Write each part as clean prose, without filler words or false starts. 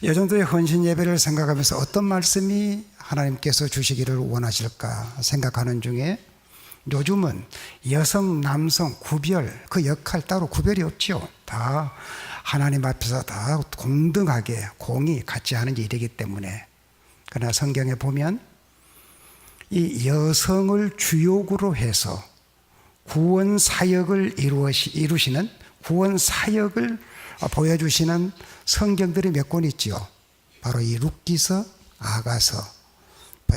이 정도의 헌신 예배를 생각하면서 어떤 말씀이 하나님께서 주시기를 원하실까 생각하는 중에 요즘은 여성, 남성 구별, 그 역할 따로 구별이 없지요. 다 하나님 앞에서 다 공등하게 공이 같이 하는 일이기 때문에. 그러나 성경에 보면 이 여성을 주역으로 해서 구원 사역을 이루시는 구원 사역을 보여주시는 성경들이 몇 권 있지요. 바로 이 룻기서, 아가서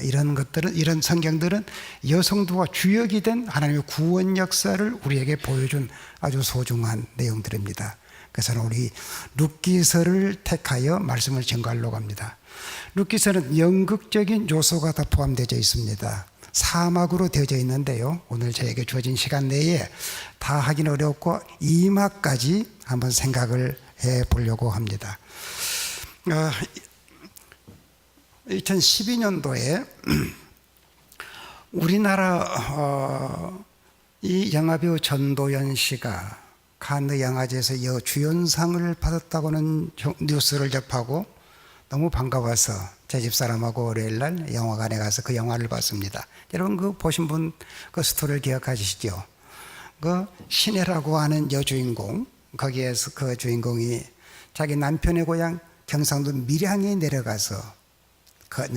이런 것들은, 이런 성경들은 여성도가 주역이 된 하나님의 구원 역사를 우리에게 보여준 아주 소중한 내용들입니다. 그래서 우리 룻기서를 택하여 말씀을 전가하려고 합니다. 룻기서는 연극적인 요소가 다 포함되어 있습니다. 사막으로 되어져 있는데요, 오늘 저에게 주어진 시간 내에 다 하긴 어렵고 2막까지 한번 생각을 해 보려고 합니다. 2012년도에 우리나라 이 영화배우 전도연 씨가 칸느 영화제에서 주연상을 받았다고는 뉴스를 접하고 너무 반가워서 제 집사람하고 월요일날 영화관에 가서 그 영화를 봤습니다. 여러분 그 보신 분 그 스토리를 기억하시죠? 그 신혜라고 하는 여주인공, 거기에서 그 주인공이 자기 남편의 고향 경상도 밀양에 내려가서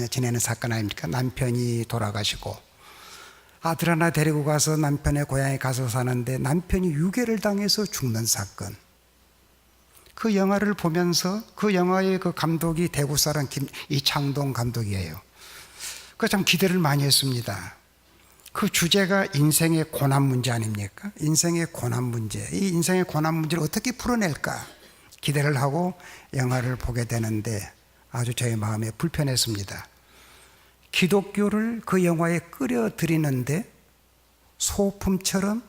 지내는 사건 아닙니까? 남편이 돌아가시고 아들 하나 데리고 가서 남편의 고향에 가서 사는데 남편이 유괴를 당해서 죽는 사건. 그 영화를 보면서 그 영화의 그 감독이 대구 사람 이창동 감독이에요. 그 참 기대를 많이 했습니다. 그 주제가 인생의 고난 문제 아닙니까? 인생의 고난 문제. 이 인생의 고난 문제를 어떻게 풀어낼까? 기대를 하고 영화를 보게 되는데 아주 저의 마음에 불편했습니다. 기독교를 그 영화에 끌어들이는데 소품처럼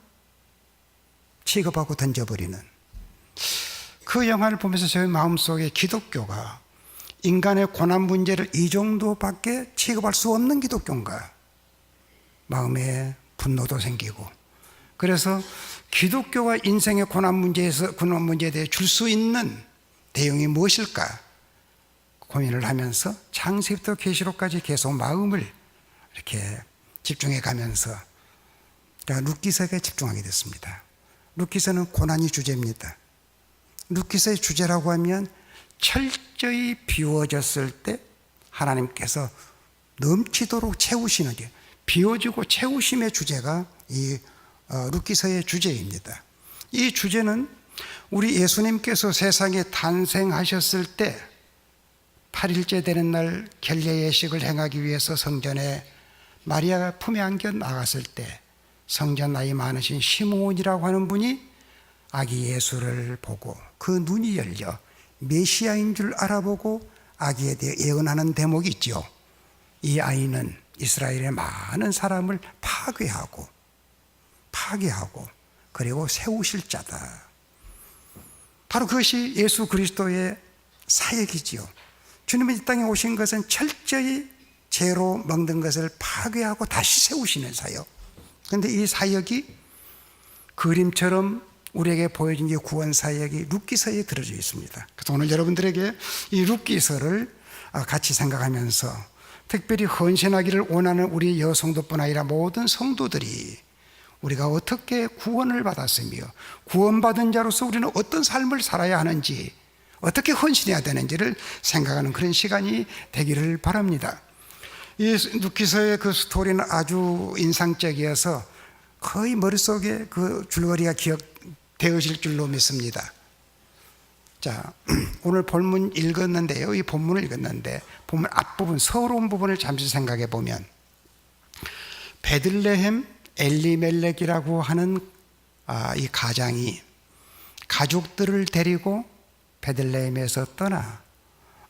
취급하고 던져버리는, 그 영화를 보면서 저의 마음속에 기독교가 인간의 고난 문제를 이 정도밖에 취급할 수 없는 기독교인가? 마음에 분노도 생기고, 그래서 기독교가 인생의 고난 문제에 대해 줄 수 있는 대응이 무엇일까? 고민을 하면서 창세기부터 계시록까지 계속 마음을 이렇게 집중해 가면서 룻기서에 집중하게 됐습니다. 룻기서는 고난이 주제입니다. 룻기서의 주제라고 하면 철저히 비워졌을 때 하나님께서 넘치도록 채우시는 게, 비워지고 채우심의 주제가 이 룻기서의 주제입니다. 이 주제는 우리 예수님께서 세상에 탄생하셨을 때 8일째 되는 날 결례 예식을 행하기 위해서 성전에 마리아가 품에 안겨 나갔을 때 성전 나이 많으신 시므온이라고 하는 분이 아기 예수를 보고 그 눈이 열려 메시아인 줄 알아보고 아기에 대해 예언하는 대목이 있죠. 이 아이는 이스라엘의 많은 사람을 파괴하고 그리고 세우실 자다. 바로 그것이 예수 그리스도의 사역이지요. 주님이 이 땅에 오신 것은 철저히 죄로 먹는 것을 파괴하고 다시 세우시는 사역. 그런데 이 사역이 그림처럼 우리에게 보여진 게 구원 사역이 룻기서에 들어져 있습니다. 그래서 오늘 여러분들에게 이 룻기서를 같이 생각하면서 특별히 헌신하기를 원하는 우리 여성도뿐 아니라 모든 성도들이 우리가 어떻게 구원을 받았으며 구원받은 자로서 우리는 어떤 삶을 살아야 하는지, 어떻게 헌신해야 되는지를 생각하는 그런 시간이 되기를 바랍니다. 이 룻기서의 그 스토리는 아주 인상적이어서 거의 머릿속에 그 줄거리가 기억되어질 줄로 믿습니다. 자, 오늘 본문 읽었는데요. 이 본문을 읽었는데 본문 앞부분, 서러운 부분을 잠시 생각해 보면 베들레헴 엘리멜렉이라고 하는 이 가장이 가족들을 데리고 베들레헴에서 떠나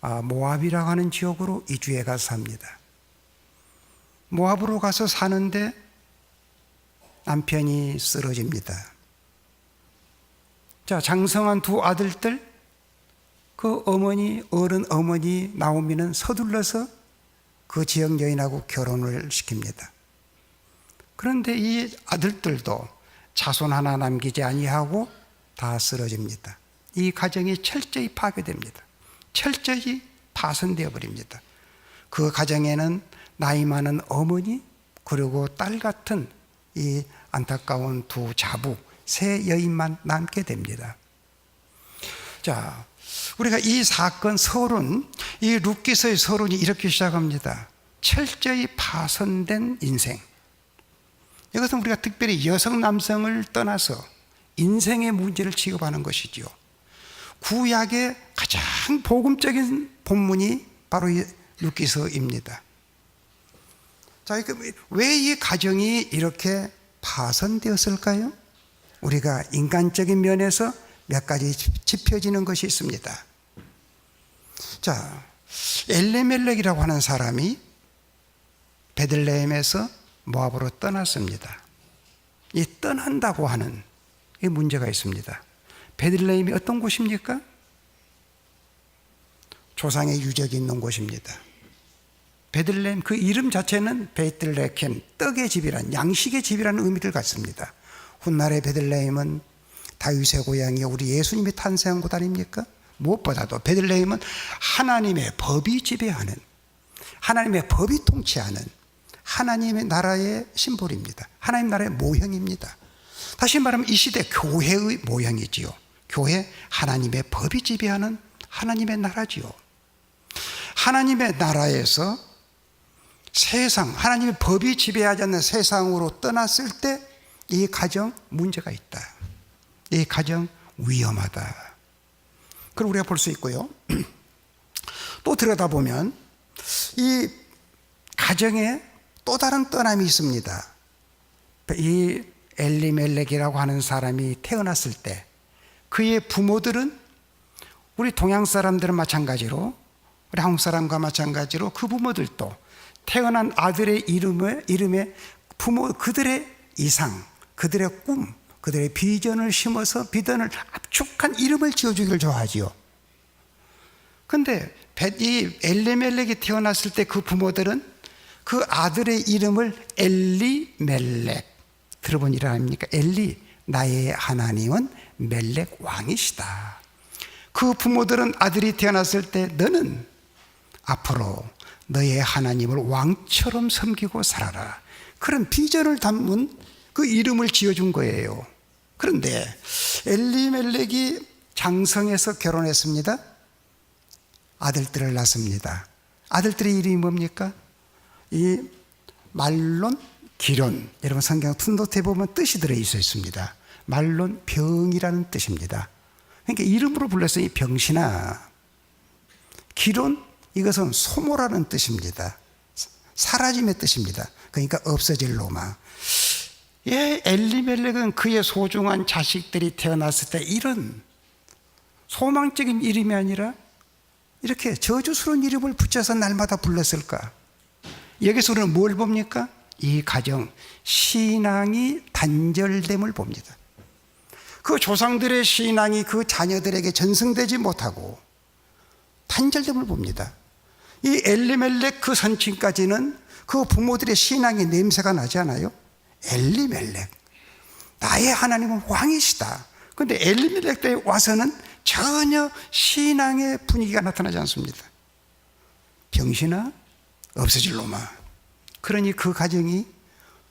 모압이라고 하는 지역으로 이주해 가서 삽니다. 모압으로 가서 사는데 남편이 쓰러집니다. 자, 장성한 두 아들들, 그 어른 어머니 나오미는 서둘러서 그 지역 여인하고 결혼을 시킵니다. 그런데 이 아들들도 자손 하나 남기지 아니하고 다 쓰러집니다. 이 가정이 철저히 파괴됩니다. 철저히 파손되어 버립니다. 그 가정에는 나이 많은 어머니 그리고 딸 같은 이 안타까운 두 자부, 세 여인만 남게 됩니다. 자, 우리가 이 사건 서론, 이 룻기서의 서론이 이렇게 시작합니다. 철저히 파손된 인생. 이것은 우리가 특별히 여성 남성을 떠나서 인생의 문제를 취급하는 것이지요. 구약의 가장 복음적인 본문이 바로 이 룻기서입니다. 자, 왜 이 가정이 이렇게 파손되었을까요? 우리가 인간적인 면에서 몇 가지 짚혀지는 것이 있습니다. 자, 엘리멜렉이라고 하는 사람이 베들레헴에서 모압으로 떠났습니다. 이 떠난다고 하는 이 문제가 있습니다. 베들레헴이 어떤 곳입니까? 조상의 유적이 있는 곳입니다. 베들레헴 그 이름 자체는 베들레헴, 떡의 집이란, 양식의 집이라는 의미를 갖습니다. 훗날의 베들레헴은 다윗의 고향이 우리 예수님이 탄생한 곳 아닙니까? 무엇보다도 베들레헴은 하나님의 법이 지배하는, 하나님의 법이 통치하는 하나님의 나라의 심볼입니다. 하나님 나라의 모형입니다. 다시 말하면 이 시대 교회의 모형이지요. 교회, 하나님의 법이 지배하는 하나님의 나라지요. 하나님의 나라에서 세상, 하나님의 법이 지배하지 않는 세상으로 떠났을 때 이 가정 문제가 있다. 이 가정 위험하다. 그걸 우리가 볼 수 있고요. 또 들여다보면 이 가정에 또 다른 떠남이 있습니다. 이 엘리멜렉이라고 하는 사람이 태어났을 때 그의 부모들은 우리 동양 사람들은 마찬가지로, 우리 한국 사람과 마찬가지로 그 부모들도 태어난 아들의 이름에 부모 그들의 이상, 그들의 꿈, 그들의 비전을 심어서 비전을 압축한 이름을 지어주기를 좋아하지요. 그런데 이 엘리멜렉이 태어났을 때 그 부모들은 그 아들의 이름을 엘리멜렉, 들어본 일 아닙니까? 엘리, 나의 하나님은 멜렉 왕이시다. 그 부모들은 아들이 태어났을 때 너는 앞으로 너의 하나님을 왕처럼 섬기고 살아라, 그런 비전을 담은 그 이름을 지어준 거예요. 그런데 엘리멜렉이 장성해서 결혼했습니다. 아들들을 낳습니다. 아들들의 이름이 뭡니까? 이 말론, 기론, 여러분 성경 풋노트에 보면 뜻이 들어있어 있습니다. 말론, 병이라는 뜻입니다. 그러니까 이름으로 불렀으니 병신아. 기론, 이것은 소모라는 뜻입니다. 사라짐의 뜻입니다. 그러니까 없어질 놈아. 예, 엘리멜렉은 그의 소중한 자식들이 태어났을 때 이런 소망적인 이름이 아니라 이렇게 저주스러운 이름을 붙여서 날마다 불렀을까? 여기서 우리는 뭘 봅니까? 이 가정, 신앙이 단절됨을 봅니다. 그 조상들의 신앙이 그 자녀들에게 전승되지 못하고 단절됨을 봅니다. 이 엘리멜렉 그 선친까지는 그 부모들의 신앙의 냄새가 나지 않아요? 엘리멜렉, 나의 하나님은 왕이시다. 그런데 엘리멜렉 때 와서는 전혀 신앙의 분위기가 나타나지 않습니다. 병신아, 없어질 놈아. 그러니 그 가정이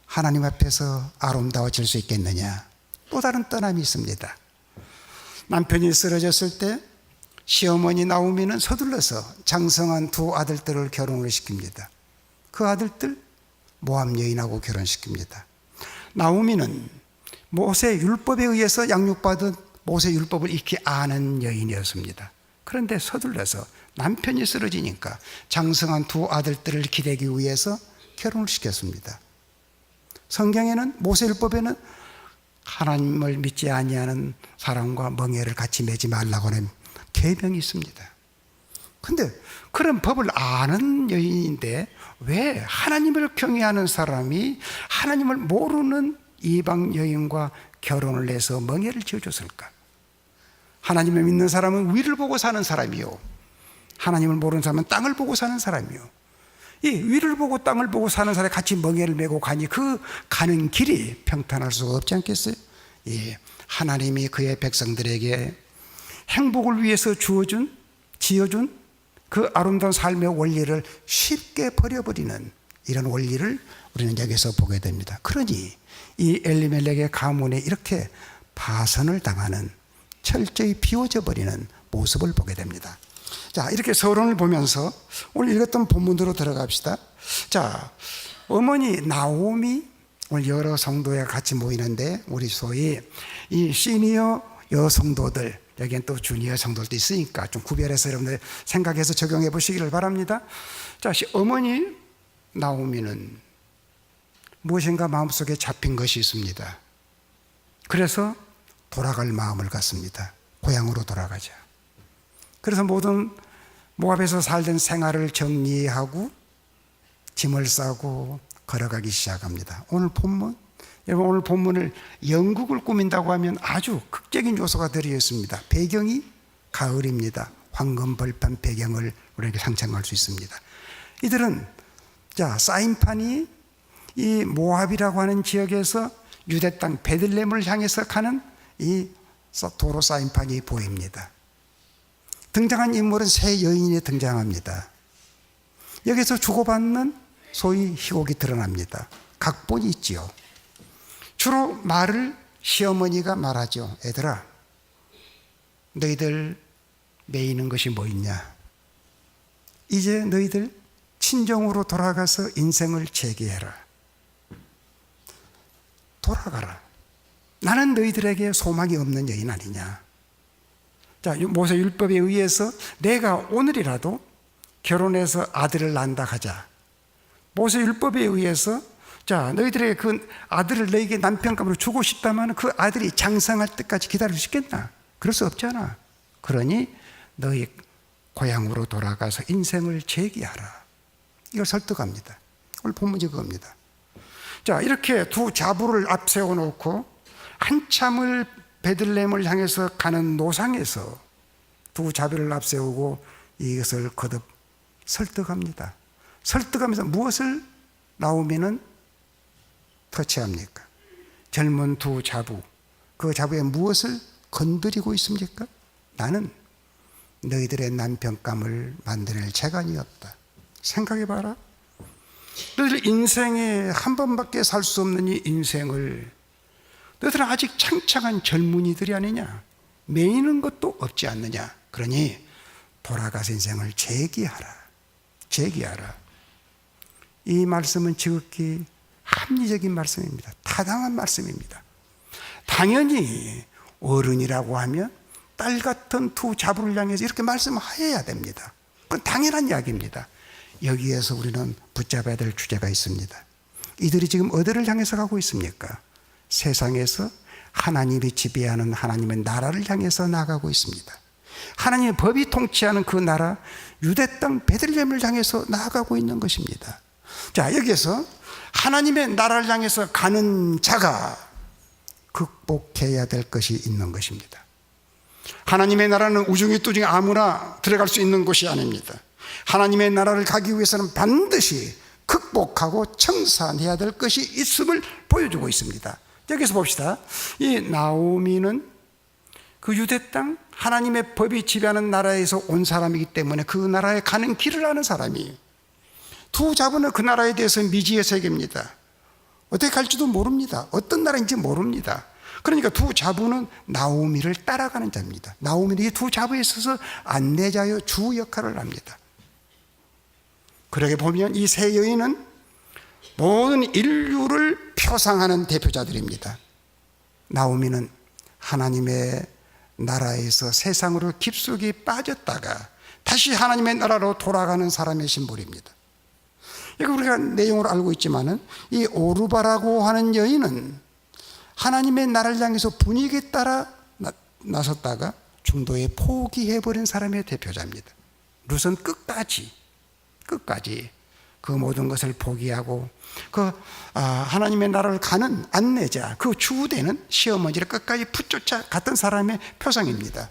하나님 앞에서 아름다워질 수 있겠느냐? 또 다른 떠남이 있습니다. 남편이 쓰러졌을 때 시어머니 나오미는 서둘러서 장성한 두 아들들을 결혼을 시킵니다. 그 아들들 모압 여인하고 결혼시킵니다. 나오미는 모세 율법에 의해서 양육받은 모세 율법을 익히 아는 여인이었습니다. 그런데 서둘러서 남편이 쓰러지니까 장성한 두 아들들을 기대기 위해서 결혼을 시켰습니다. 성경에는 모세 율법에는 하나님을 믿지 아니하는 사람과 멍에를 같이 매지 말라고 하는 계명이 있습니다. 그런데 그런 법을 아는 여인인데 왜 하나님을 경외하는 사람이 하나님을 모르는 이방 여인과 결혼을 해서 멍에를 지어줬을까? 하나님을 믿는 사람은 위를 보고 사는 사람이요, 하나님을 모르는 사람은 땅을 보고 사는 사람이요. 이 위를 보고 땅을 보고 사는 사람이 같이 멍에를 메고 가니 그 가는 길이 평탄할 수가 없지 않겠어요? 예, 하나님이 그의 백성들에게 행복을 위해서 지어준 그 아름다운 삶의 원리를 쉽게 버려버리는 이런 원리를 우리는 여기서 보게 됩니다. 그러니 이 엘리멜렉의 가문에 이렇게 파선을 당하는, 철저히 비워져 버리는 모습을 보게 됩니다. 자, 이렇게 서론을 보면서 오늘 읽었던 본문으로 들어갑시다. 자, 어머니 나오미, 오늘 여러 성도에 같이 모이는데 우리 소위 이 시니어 여성도들, 여기엔 또 주니어 성도들도 있으니까 좀 구별해서 여러분들 생각해서 적용해 보시기를 바랍니다. 자, 어머니 나오미는 무엇인가 마음속에 잡힌 것이 있습니다. 그래서 돌아갈 마음을 갖습니다. 고향으로 돌아가자. 그래서 모든 모압에서 살던 생활을 정리하고 짐을 싸고 걸어가기 시작합니다. 오늘 본문, 여러분 오늘 본문을 영국을 꾸민다고 하면 아주 극적인 요소가 들어 있습니다. 배경이 가을입니다. 황금벌판 배경을 우리에게 상상할 수 있습니다. 이들은 자, 사인판이 이 모압이라고 하는 지역에서 유대 땅 베들레헴을 향해서 가는 이 도로 사인판이 보입니다. 등장한 인물은 세 여인이 등장합니다. 여기서 주고받는 소위 희곡이 드러납니다. 각본이 있지요. 주로 말을 시어머니가 말하죠. 애들아, 너희들 매이는 것이 뭐 있냐? 이제 너희들 친정으로 돌아가서 인생을 재개해라. 돌아가라. 나는 너희들에게 소망이 없는 여인 아니냐? 자, 모세 율법에 의해서 내가 오늘이라도 결혼해서 아들을 낳는다 하자. 모세 율법에 의해서 자, 너희들의 그 아들을 너희에게 남편감으로 주고 싶다면 그 아들이 장성할 때까지 기다릴 수 있겠나? 그럴 수 없잖아. 그러니 너희 고향으로 돌아가서 인생을 재개하라. 이걸 설득합니다. 오늘 본문이 그겁니다. 자, 이렇게 두 자부를 앞세워 놓고 한참을 베들레헴을 향해서 가는 노상에서 두 자부를 앞세우고 이것을 거듭 설득합니다. 설득하면서 무엇을 나오미는 터치합니까? 젊은 두 자부, 그 자부에 무엇을 건드리고 있습니까? 나는 너희들의 남편감을 만들어낼 재간이 없다. 생각해봐라. 너희들 인생에 한 번밖에 살 수 없는 이 인생을 너희들은 아직 창창한 젊은이들이 아니냐? 매이는 것도 없지 않느냐? 그러니 돌아가서 인생을 재기하라. 재기하라. 이 말씀은 지극히 합리적인 말씀입니다. 타당한 말씀입니다. 당연히 어른이라고 하면 딸 같은 두 자부를 향해서 이렇게 말씀하여야 됩니다. 그건 당연한 이야기입니다. 여기에서 우리는 붙잡아야 될 주제가 있습니다. 이들이 지금 어디를 향해서 가고 있습니까? 세상에서 하나님이 지배하는 하나님의 나라를 향해서 나가고 있습니다. 하나님의 법이 통치하는 그 나라 유대 땅 베들레헴을 향해서 나아가고 있는 것입니다. 자, 여기에서 하나님의 나라를 향해서 가는 자가 극복해야 될 것이 있는 것입니다. 하나님의 나라는 우중이 뚜중이 아무나 들어갈 수 있는 곳이 아닙니다. 하나님의 나라를 가기 위해서는 반드시 극복하고 청산해야 될 것이 있음을 보여주고 있습니다. 여기서 봅시다. 이 나오미는 그 유대 땅 하나님의 법이 지배하는 나라에서 온 사람이기 때문에 그 나라에 가는 길을 아는 사람이에요. 두 자부는 그 나라에 대해서 미지의 세계입니다. 어떻게 갈지도 모릅니다. 어떤 나라인지 모릅니다. 그러니까 두 자부는 나오미를 따라가는 자입니다. 나오미는 이 두 자부에 있어서 안내자요 주 역할을 합니다. 그러게 보면 이 세 여인은 모든 인류를 표상하는 대표자들입니다. 나오미는 하나님의 나라에서 세상으로 깊숙이 빠졌다가 다시 하나님의 나라로 돌아가는 사람의 심볼입니다. 이거 우리가 내용으로 알고 있지만은 이 오르바라고 하는 여인은 하나님의 나라를 향해서 분위기에 따라 나섰다가 중도에 포기해버린 사람의 대표자입니다. 룻은 끝까지 그 모든 것을 포기하고 하나님의 나라를 가는 안내자, 그 주되는 시어머니를 끝까지 붙쫓아 갔던 사람의 표상입니다.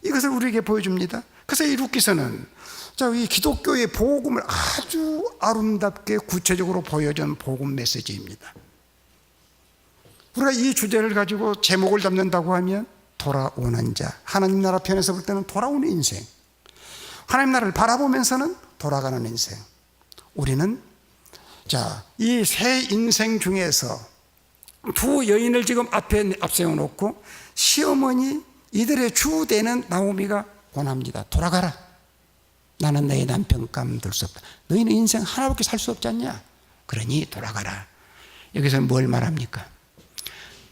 이것을 우리에게 보여줍니다. 그래서 이 룻기서는 이 기독교의 복음을 아주 아름답게 구체적으로 보여준 복음 메시지입니다. 우리가 이 주제를 가지고 제목을 잡는다고 하면 돌아오는 자, 하나님 나라 편에서 볼 때는 돌아오는 인생. 하나님 나라를 바라보면서는 돌아가는 인생. 우리는 이 세 인생 중에서 두 여인을 지금 앞에 앞세워놓고 시어머니 이들의 주되는 나오미가 권합니다. 돌아가라. 나는 너의 남편 감둘 수 없다. 너희는 인생 하나밖에 살 수 없지 않냐? 그러니 돌아가라. 여기서 뭘 말합니까?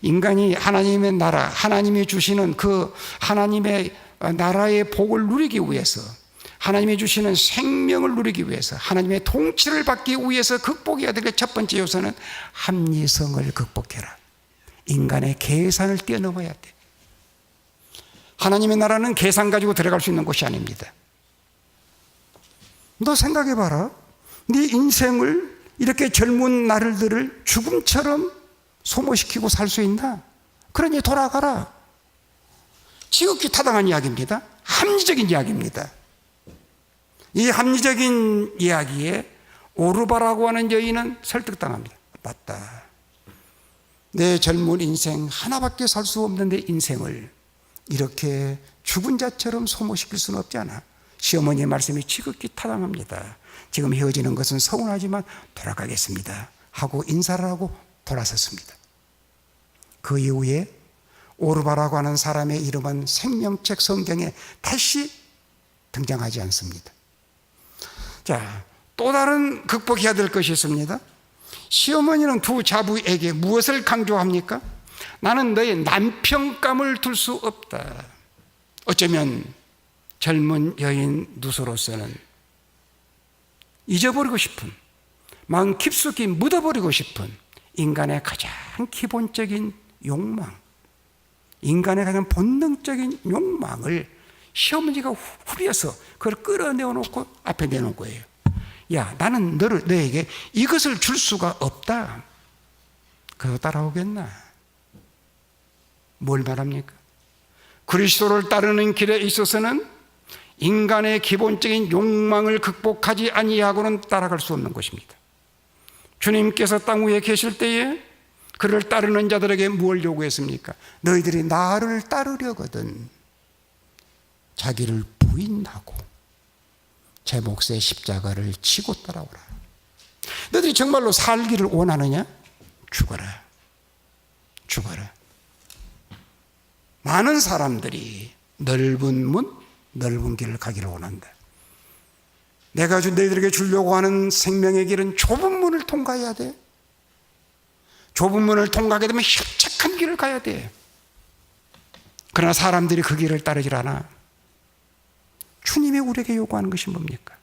인간이 하나님의 나라, 하나님이 주시는 그 하나님의 나라의 복을 누리기 위해서, 하나님이 주시는 생명을 누리기 위해서, 하나님의 통치를 받기 위해서 극복해야 될 첫 번째 요소는 합리성을 극복해라. 인간의 계산을 뛰어넘어야 돼. 하나님의 나라는 계산 가지고 들어갈 수 있는 곳이 아닙니다. 너 생각해봐라. 네 인생을 이렇게 젊은 날들을 죽음처럼 소모시키고 살 수 있나? 그러니 돌아가라. 지극히 타당한 이야기입니다. 합리적인 이야기입니다. 이 합리적인 이야기에 오르바라고 하는 여인은 설득당합니다. 맞다. 내 젊은 인생 하나밖에 살 수 없는 내 인생을 이렇게 죽은 자처럼 소모시킬 수는 없지 않아. 시어머니의 말씀이 지극히 타당합니다. 지금 헤어지는 것은 서운하지만 돌아가겠습니다 하고 인사를 하고 돌아섰습니다. 그 이후에 오르바라고 하는 사람의 이름은 생명책 성경에 다시 등장하지 않습니다. 또 다른 극복해야 될 것이 있습니다. 시어머니는 두 자부에게 무엇을 강조합니까? 나는 너의 남편감을 둘 수 없다. 어쩌면 젊은 여인 누수로서는 잊어버리고 싶은, 마음 깊숙이 묻어버리고 싶은 인간의 가장 기본적인 욕망, 인간의 가장 본능적인 욕망을 시어머니가 후벼서 그걸 끌어내어놓고 앞에 내놓은 거예요. 야, 나는 너에게 이것을 줄 수가 없다. 그거 따라오겠나? 뭘 말합니까? 그리스도를 따르는 길에 있어서는 인간의 기본적인 욕망을 극복하지 아니하고는 따라갈 수 없는 것입니다. 주님께서 땅 위에 계실 때에 그를 따르는 자들에게 무엇을 요구했습니까? 너희들이 나를 따르려거든 자기를 부인하고 제 몫의 십자가를 지고 따라오라. 너희들이 정말로 살기를 원하느냐? 죽어라. 죽어라. 많은 사람들이 넓은 문, 넓은 길을 가기를 원한다. 내가 너희들에게 주려고 하는 생명의 길은 좁은 문을 통과해야 돼. 좁은 문을 통과하게 되면 협착한 길을 가야 돼. 그러나 사람들이 그 길을 따르질 않아. 주님이 우리에게 요구하는 것이 뭡니까?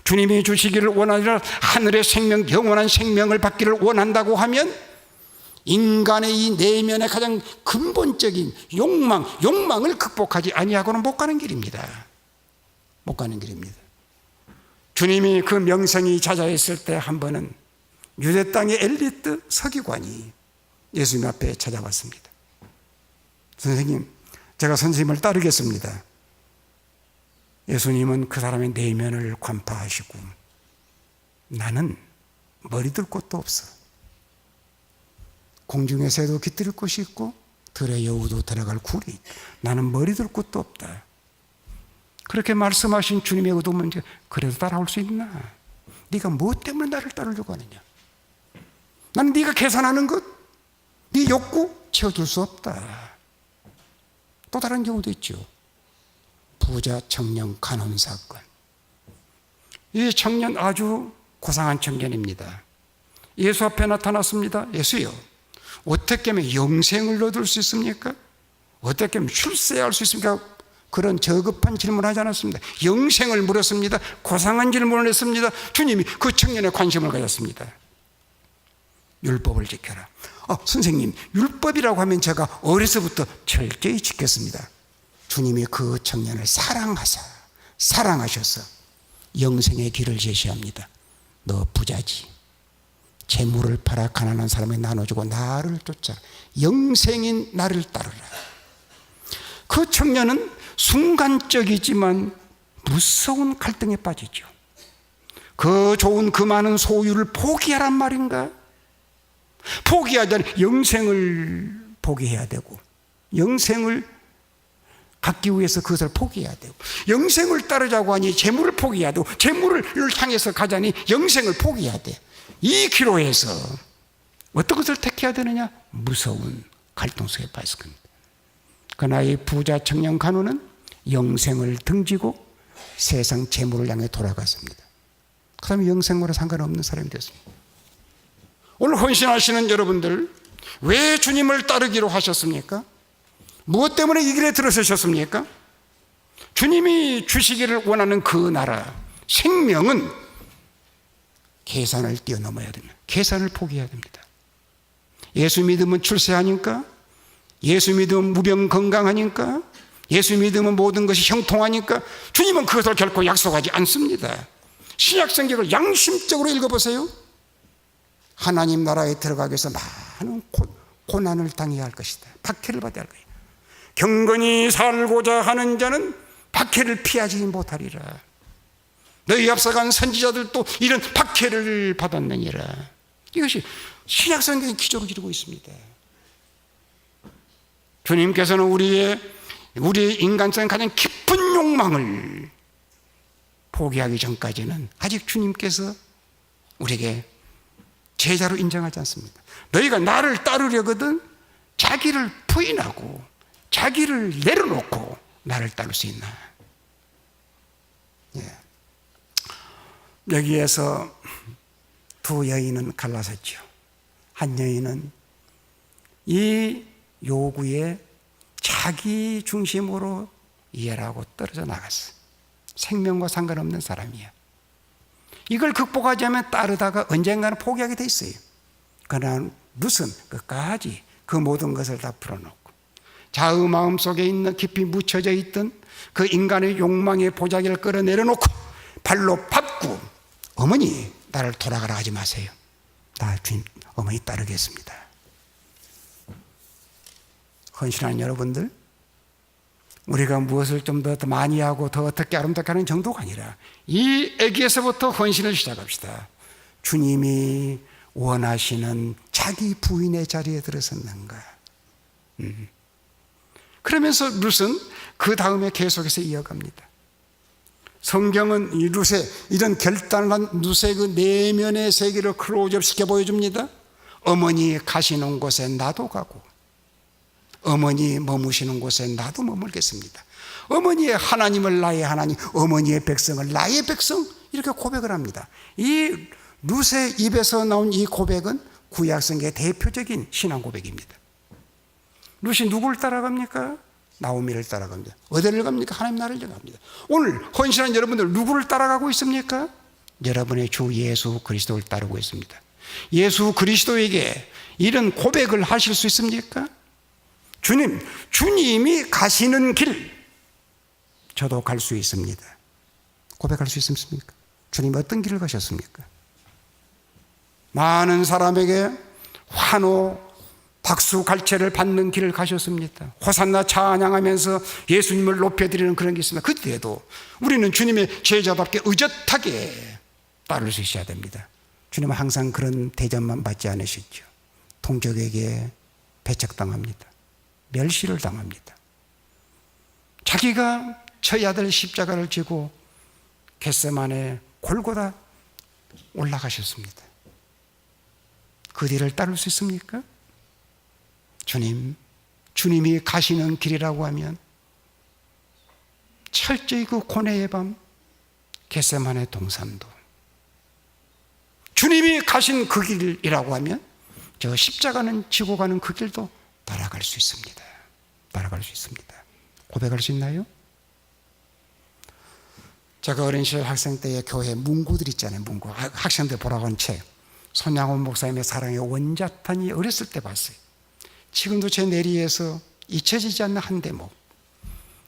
주님이 주시기를 원하느라 하늘의 생명, 영원한 생명을 받기를 원한다고 하면 인간의 이 내면의 가장 근본적인 욕망을 극복하지 아니하고는 못 가는 길입니다. 못 가는 길입니다. 주님이 그 명성이 자자했을 때 한 번은 유대 땅의 엘리트 서기관이 예수님 앞에 찾아왔습니다. 선생님, 제가 선생님을 따르겠습니다. 예수님은 그 사람의 내면을 관파하시고 나는 머리 들 곳도 없어. 공중의 새도 깃들 곳이 있고 들의 여우도 들어갈 굴이 있다. 나는 머리 들 곳도 없다. 그렇게 말씀하신 주님의 의도면 그래도 따라올 수 있나? 네가 무엇 때문에 나를 따르려고 하느냐? 나는 네가 계산하는 것, 네 욕구 채워줄 수 없다. 또 다른 경우도 있죠. 부자 청년 간혼 사건. 이 청년 아주 고상한 청년입니다. 예수 앞에 나타났습니다. 예수요, 어떻게 하면 영생을 얻을 수 있습니까? 어떻게 하면 출세할 수 있습니까? 그런 저급한 질문을 하지 않았습니다. 영생을 물었습니다. 고상한 질문을 했습니다. 주님이 그 청년의 관심을 가졌습니다. 율법을 지켜라. 선생님, 율법이라고 하면 제가 어려서부터 철저히 지켰습니다. 주님이 그 청년을 사랑하셔서 영생의 길을 제시합니다. 너 부자지. 재물을 팔아 가난한 사람에 나눠주고 나를 쫓아라. 영생인 나를 따르라. 그 청년은 순간적이지만 무서운 갈등에 빠지죠. 그 좋은 그 많은 소유를 포기하란 말인가? 포기하자니 영생을 포기해야 되고 영생을 받기 위해서 그것을 포기해야 되고, 영생을 따르자고 하니 재물을 포기해야 되고, 재물을 향해서 가자니 영생을 포기해야 돼. 이 기로에서 어떤 것을 택해야 되느냐? 무서운 갈등 속에 빠질 겁니다. 그러나 이 부자 청년 간호는 영생을 등지고 세상 재물을 향해 돌아갔습니다. 그 다음에 영생으로 상관없는 사람이 됐습니다. 오늘 헌신하시는 여러분들, 왜 주님을 따르기로 하셨습니까? 무엇 때문에 이 길에 들어서셨습니까? 주님이 주시기를 원하는 그 나라, 생명은 계산을 뛰어넘어야 됩니다. 계산을 포기해야 됩니다. 예수 믿으면 출세하니까, 예수 믿으면 무병 건강하니까, 예수 믿으면 모든 것이 형통하니까 주님은 그것을 결코 약속하지 않습니다. 신약 성경을 양심적으로 읽어보세요. 하나님 나라에 들어가기 위해서 많은 고난을 당해야 할 것이다. 박해를 받아야 할 것이다. 경건히 살고자 하는 자는 박해를 피하지 못하리라. 너희 앞서간 선지자들도 이런 박해를 받았느니라. 이것이 신약 성경의 기조를 이루고 있습니다. 주님께서는 우리의 인간성의 가장 깊은 욕망을 포기하기 전까지는 아직 주님께서 우리에게 제자로 인정하지 않습니다. 너희가 나를 따르려거든 자기를 부인하고 자기를 내려놓고 나를 따를 수 있나? 예. 여기에서 두 여인은 갈라섰죠. 한 여인은 이 요구에 자기 중심으로 이해하고 떨어져 나갔어. 생명과 상관없는 사람이야. 이걸 극복하지 않으면 따르다가 언젠가는 포기하게 돼 있어요. 그러나 룻은 끝까지 그 모든 것을 다 풀어놓고 자의 마음 속에 있는 깊이 묻혀져 있던 그 인간의 욕망의 보자기를 끌어내려놓고 발로 밟고, 어머니 나를 돌아가라 하지 마세요. 나 주님 어머니 따르겠습니다. 헌신하는 여러분들, 우리가 무엇을 좀 더 많이 하고 더 어떻게 아름답게 하는 정도가 아니라 이 애기에서부터 헌신을 시작합시다. 주님이 원하시는 자기 부인의 자리에 들어섰는가? 그러면서 룻은 그 다음에 계속해서 이어갑니다. 성경은 이 룻의 이런 결단한 룻의 그 내면의 세계를 클로즈업 시켜 보여줍니다. 어머니 가시는 곳에 나도 가고, 어머니 머무시는 곳에 나도 머물겠습니다. 어머니의 하나님을 나의 하나님, 어머니의 백성을 나의 백성, 이렇게 고백을 합니다. 이 룻의 입에서 나온 이 고백은 구약성경의 대표적인 신앙 고백입니다. 룻이 누구를 따라갑니까? 나오미를 따라갑니다. 어디를 갑니까? 하나님 나라를 갑니다. 오늘 헌신한 여러분들 누구를 따라가고 있습니까? 여러분의 주 예수 그리스도를 따르고 있습니다. 예수 그리스도에게 이런 고백을 하실 수 있습니까? 주님이 가시는 길 저도 갈 수 있습니다. 고백할 수 있습니까? 주님 어떤 길을 가셨습니까? 많은 사람에게 환호, 박수, 갈채를 받는 길을 가셨습니다. 호산나 찬양하면서 예수님을 높여드리는 그런 게 있습니다. 그때도 우리는 주님의 제자답게 의젓하게 따를 수 있어야 됩니다. 주님은 항상 그런 대접만 받지 않으시죠. 동족에게 배척당합니다. 멸시를 당합니다. 자기가 쳐야 될 십자가를 지고 겟세마네 골고다 올라가셨습니다. 그 뒤를 따를 수 있습니까? 주님이 가시는 길이라고 하면 철저히 그 고뇌의 밤 겟세마네 동산도, 주님이 가신 그 길이라고 하면 저 십자가는 지고 가는 그 길도 따라갈 수 있습니다. 따라갈 수 있습니다. 고백할 수 있나요? 제가 어린 시절 학생 때에 교회 문구들 있잖아요. 문구. 학생들 보라고 한 책. 손양원 목사님의 사랑의 원자탄이 어렸을 때 봤어요. 지금도 제 내리에서 잊혀지지 않는 한 대목.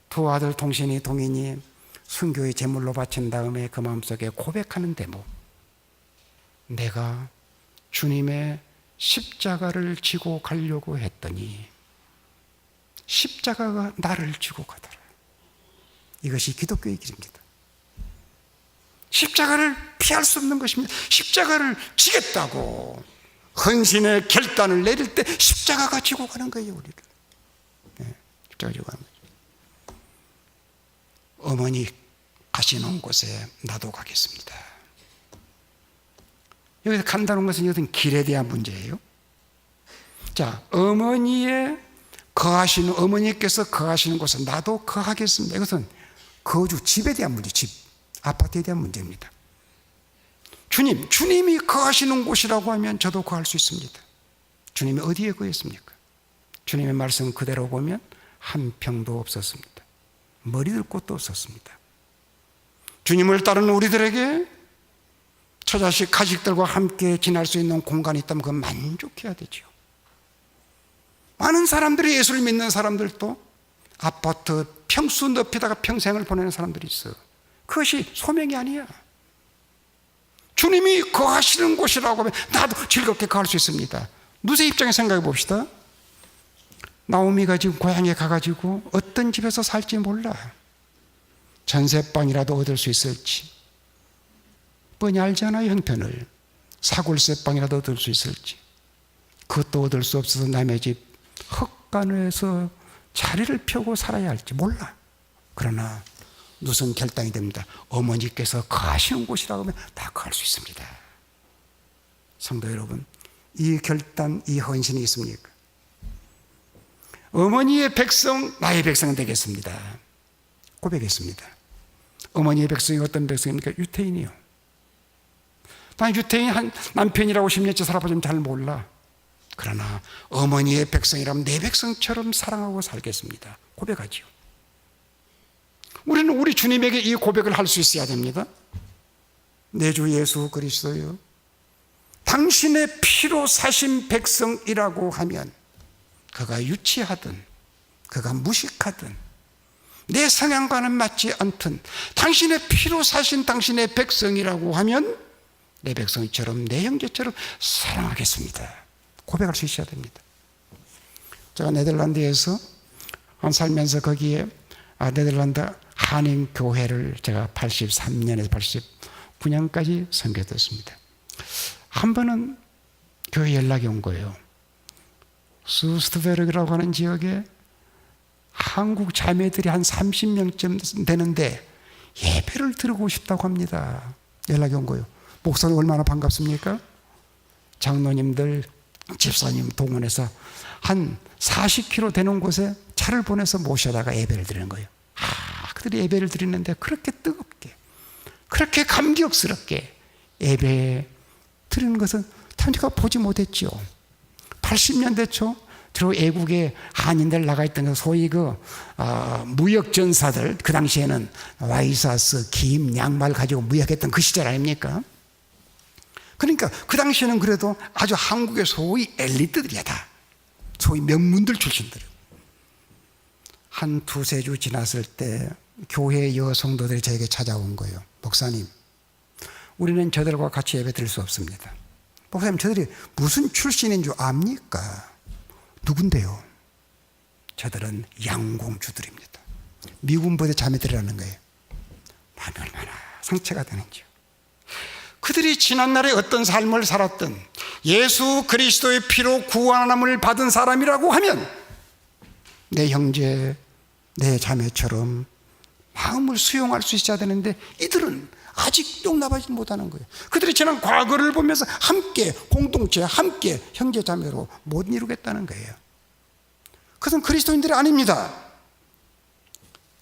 두 아들 동신이 동인이 순교의 제물로 바친 다음에 그 마음속에 고백하는 대목. 내가 주님의 십자가를 지고 가려고 했더니 십자가가 나를 지고 가더라. 이것이 기독교의 길입니다. 십자가를 피할 수 없는 것입니다. 십자가를 지겠다고 헌신의 결단을 내릴 때 십자가가 지고 가는 거예요. 우리를. 네, 십자가 지고 가는 거죠. 어머니 가시는 곳에 나도 가겠습니다. 여기서 간다는 것은 이것은 길에 대한 문제예요. 자, 어머니께서 거하시는 곳에 나도 거하겠습니다. 이것은 거주, 집에 대한 문제, 집, 아파트에 대한 문제입니다. 주님이 거하시는 곳이라고 하면 저도 거할 수 있습니다. 주님이 어디에 거했습니까? 주님의 말씀 그대로 보면 한 평도 없었습니다. 머리들 곳도 없었습니다. 주님을 따르는 우리들에게 처자식, 가족들과 함께 지낼 수 있는 공간이 있다면 그건 만족해야 되죠. 많은 사람들이, 예수를 믿는 사람들도 아파트 평수 높이다가 평생을 보내는 사람들이 있어요. 그것이 소명이 아니야. 주님이 거하시는 곳이라고 하면 나도 즐겁게 거할 수 있습니다. 누세 입장에 생각해 봅시다. 나오미가 지금 고향에 가가지고 어떤 집에서 살지 몰라. 전세방이라도 얻을 수 있을지, 뻔히 알잖아요, 형편을. 사골세방이라도 얻을 수 있을지. 그것도 얻을 수 없어서 남의 집 헛간에서 자리를 펴고 살아야 할지 몰라. 그러나 무슨 결단이 됩니다. 어머니께서 거하시는 곳이라고 하면 다 거할 수 있습니다. 성도 여러분, 이 결단, 이 헌신이 있습니까? 어머니의 백성, 나의 백성은 되겠습니다. 고백했습니다. 어머니의 백성이 어떤 백성입니까? 유태인이요. 난 유태인 한 남편이라고 10년째 살아보지만 잘 몰라. 그러나 어머니의 백성이라면 내 백성처럼 사랑하고 살겠습니다. 고백하지요. 우리는 우리 주님에게 이 고백을 할 수 있어야 됩니다. 내 주 예수 그리스도요, 당신의 피로 사신 백성이라고 하면 그가 유치하든 그가 무식하든 내 성향과는 맞지 않든 당신의 피로 사신 당신의 백성이라고 하면 내 백성처럼, 내 형제처럼 사랑하겠습니다. 고백할 수 있어야 됩니다. 제가 네덜란드에서 살면서 거기에 네덜란드 한인교회를 제가 83년에서 89년까지 섬겼습니다. 한 번은 교회 연락이 온 거예요. 수스트베르그라고 하는 지역에 한국 자매들이 한 30명쯤 되는데 예배를 드리고 싶다고 합니다. 연락이 온 거예요. 목사님 얼마나 반갑습니까? 장로님들, 집사님 동원해서 한 40km 되는 곳에 차를 보내서 모셔다가 예배를 드리는 거예요. 그들이 예배를 드리는데 그렇게 뜨겁게, 그렇게 감격스럽게 예배 드리는 것은 제가 보지 못했죠. 80년대 초 주로 애국에 한인들 나가 있던 소위 무역전사들, 그 당시에는 와이사스, 김, 양말 가지고 무역했던 그 시절 아닙니까? 그러니까 그 당시에는 그래도 아주 한국의 소위 엘리트들이야, 다 소위 명문들 출신들. 한 두세 주 지났을 때 교회 여성도들이 저에게 찾아온 거예요. 목사님, 우리는 저들과 같이 예배 드릴 수 없습니다. 목사님, 저들이 무슨 출신인 줄 압니까? 누군데요? 저들은 양공주들입니다. 미군 부대 자매들이라는 거예요. 마음이 얼마나 상처가 되는지요. 그들이 지난날에 어떤 삶을 살았든 예수 그리스도의 피로 구원함을 받은 사람이라고 하면 내 형제, 내 자매처럼 마음을 수용할 수 있어야 되는데 이들은 아직 용납하지 못하는 거예요. 그들이 지난 과거를 보면서 함께 공동체, 함께 형제 자매로 못 이루겠다는 거예요. 그것은 그리스도인들이 아닙니다.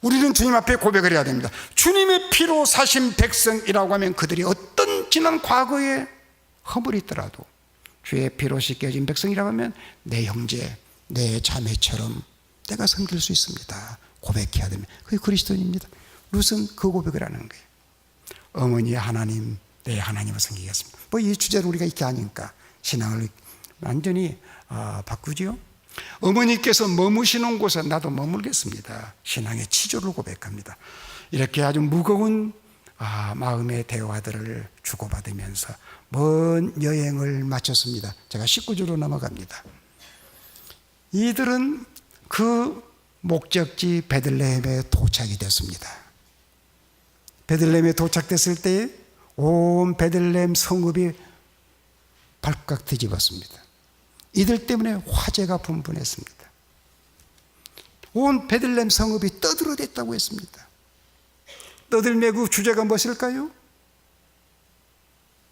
우리는 주님 앞에 고백을 해야 됩니다. 주님의 피로 사신 백성이라고 하면 그들이 어떤 지난 과거에 허물이 있더라도 주의 피로 씻겨진 백성이라고 하면 내 형제, 내 자매처럼 내가 섬길 수 있습니다. 고백해야 됩니다. 그게 그리스도인입니다. 무슨 그 고백을 하는 거예요. 어머니의 하나님, 내 하나님을 섬기겠습니다. 이 주제를 우리가 이렇게 하니까 신앙을 완전히 바꾸죠. 어머니께서 머무시는 곳에 나도 머물겠습니다. 신앙의 치조를 고백합니다. 이렇게 아주 무거운 마음의 대화들을 주고받으면서 먼 여행을 마쳤습니다. 제가 19주로 넘어갑니다. 이들은 그 목적지 베들레헴에 도착이 됐습니다. 베들레헴에 도착됐을 때 온 베들레헴 성읍이 발칵 뒤집었습니다. 이들 때문에 화재가 분분했습니다. 온 베들레헴 성읍이 떠들어댔다고 했습니다. 떠들매 그 주제가 무엇일까요?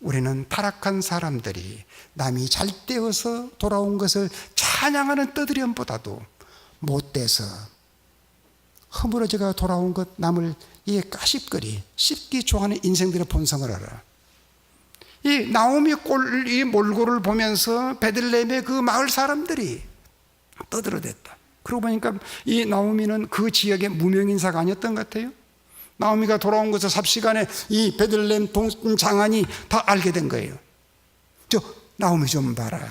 우리는 타락한 사람들이 남이 잘되어서 돌아온 것을 찬양하는 떠들음보다도 못돼서 허물어져가 돌아온 것 남을 이 까십거리 씹기 좋아하는 인생들의 본성을 알아. 이 나오미 이 몰골을 보면서 베들레헴의 그 마을 사람들이 떠들어댔다. 그러고 보니까 이 나오미는 그 지역의 무명인사가 아니었던 것 같아요. 나오미가 돌아온 것을 삽시간에 이 베들레헴 동장안이 다 알게 된 거예요. 저 나오미 좀 봐라.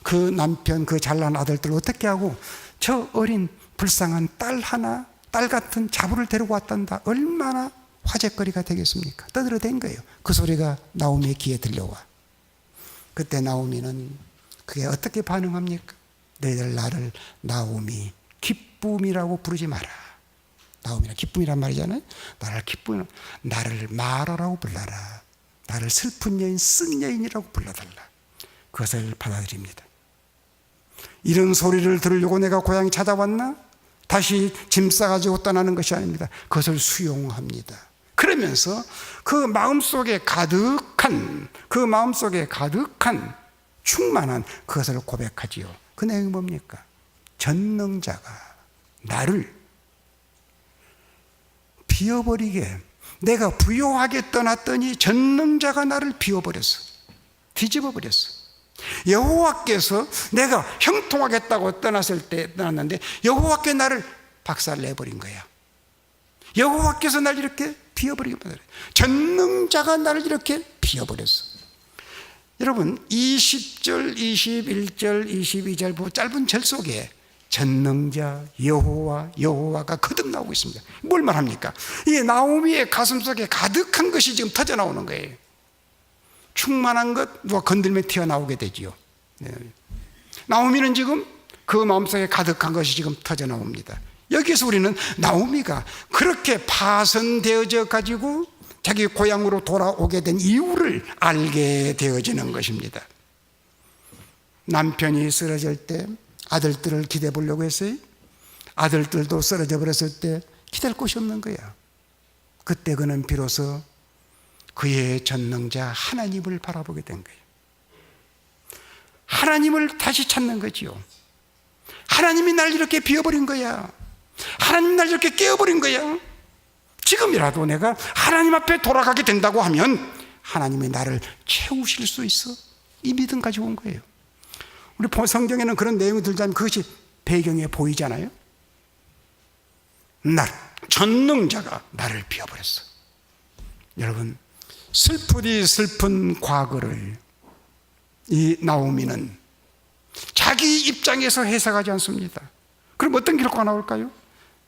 그 남편 그 잘난 아들들 어떻게 하고 저 어린 불쌍한 딸 하나, 딸 같은 자부를 데리고 왔단다. 얼마나 화제거리가 되겠습니까? 떠들어댄 거예요. 그 소리가 나오미의 귀에 들려와. 그때 나오미는 그게 어떻게 반응합니까? 너희들 나를 나오미 기쁨이라고 부르지 마라. 나오미는 기쁨이란 말이잖아요. 나를 마라라고 불러라. 나를 슬픈 여인, 쓴 여인이라고 불러달라. 그것을 받아들입니다. 이런 소리를 들으려고 내가 고향에 찾아왔나? 다시 짐 싸가지고 떠나는 것이 아닙니다. 그것을 수용합니다. 그러면서 그 마음속에 가득한 충만한 그것을 고백하지요. 그 내용이 뭡니까? 전능자가 나를 비워버리게, 내가 부요하게 떠났더니 전능자가 나를 비워버렸어. 뒤집어버렸어. 여호와께서 내가 형통하겠다고 떠났는데 여호와께 나를 박살내버린 거야. 여호와께서 나를 이렇게 비워버리게 만들어요. 전능자가 나를 이렇게 비워버렸어. 여러분 20절, 21절, 22절 짧은 절 속에 전능자 여호와가 거듭 나오고 있습니다. 뭘 말합니까? 이 나오미의 가슴속에 가득한 것이 지금 터져 나오는 거예요. 충만한 것 누가 건들면 튀어나오게 되지요. 네. 나오미는 지금 그 마음속에 가득한 것이 지금 터져 나옵니다. 여기서 우리는 나오미가 그렇게 파손되어져 가지고 자기 고향으로 돌아오게 된 이유를 알게 되어지는 것입니다. 남편이 쓰러질 때 아들들을 기대해 보려고 했어요. 아들들도 쓰러져 버렸을 때 기댈 곳이 없는 거야. 그때 그는 비로소 그의 전능자 하나님을 바라보게 된 거예요. 하나님을 다시 찾는 거지요. 하나님이 날 이렇게 비워버린 거야. 하나님 날 이렇게 깨어버린 거야. 지금이라도 내가 하나님 앞에 돌아가게 된다고 하면 하나님이 나를 채우실 수 있어. 이 믿음 가지고 온 거예요. 우리 성경에는 그런 내용이 들자면 그것이 배경에 보이잖아요. 전능자가 나를 비워버렸어. 여러분 슬프디 슬픈 과거를 이 나오미는 자기 입장에서 해석하지 않습니다. 그럼 어떤 결과가 나올까요?